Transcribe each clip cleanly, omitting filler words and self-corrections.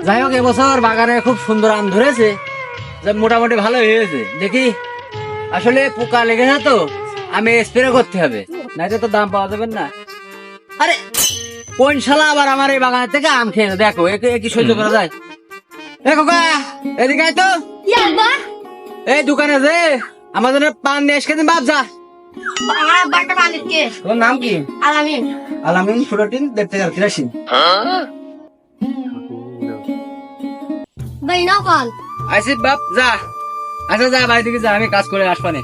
যাই হোক এবছর বাগানে খুব সুন্দর আম ধরেছে, মোটামুটি ভালো হয়েছে। দেখি আসলে পোকা লেগেছে তো, আমি স্প্রে করতে হবে, নাইলে তো দাম পাওয়া যাবে না। আরে কোন শালা আবার আমার এই বাগানের থেকে আম খেয়েছে, দেখো একে কি সহ্য করা যায়? এ খোকা এদিকে আয় তো। এই দোকানে যে আমার জন্য পান নিয়ে এসে দিন, বাপ যা। তোর নাম কি? আলামিন। আলামিন, 14 দেখতে গেল কিরাসিন। ভাই নাও কল। আইসিফ বাপ যা, আচ্ছা যা বাড়ি দিকে যা, আমি কাজ করে আসবানে।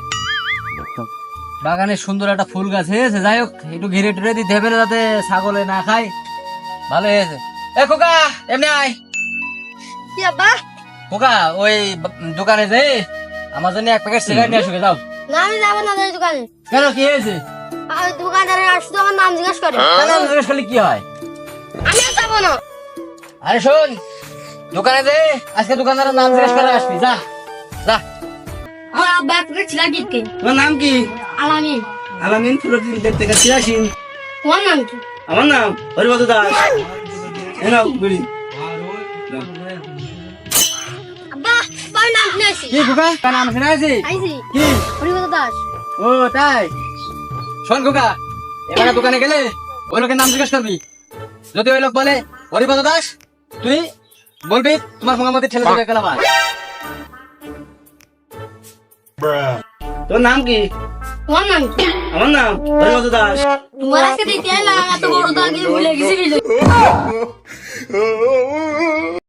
বাগানে সুন্দর একটা ফুল গাছ হয়েছে, যাই হোক একটু ঘিরে টুরে দিতে হবে যাতে ছাগলে না খায়। ভালো হয়েছে। এ খোকা এমনি আয়। কি আব্বা? খোকা ওই দোকানে যে আমার জন্য এক প্যাকেট সিগারেট নিয়ে আসবে, যাও। না আমি যাবো না ওই দোকানে। কেন কি হয়েছে? আর দোকানদারের আসতো আমার নাম জিজ্ঞেস করে। কেন জিজ্ঞেস করলে কি হয়? আমি আর যাবো না। আরে শোন, দোকানে যে আজকে দোকানদারের নাম জিজ্ঞেস করে আসবি, যা যা। আমার আব্বা এক প্যাকেট সিগারেট দিতে। তোমার নাম কি? আলামিন। আলামিন, 14 দেখতে গেল কিরাসিন। তোমার নাম কি? আমার নাম হরিপদ দাস। এনাও বিড়ি। আব্বা আমার নাম শুনেছি। কি খোকা কার নাম শুনেছি? আইছি কি? হরিপদ দাস। ও তাই? শোন খোকা, এবারে দোকানে গেলে ওই লোকের নাম জিজ্ঞেস করবি। যদি ওই লোক বলে হরিপদ দাস, তুই বলবি তোমার ফোঙামতি ঠেলে দেবে গেলাম। তোর নাম কি? তোমার নাম কি? আমার নাম হরিপদ দাস। তোমার আজকে দিতে এলাম, এত বড় দাগ ভুলে গেছি।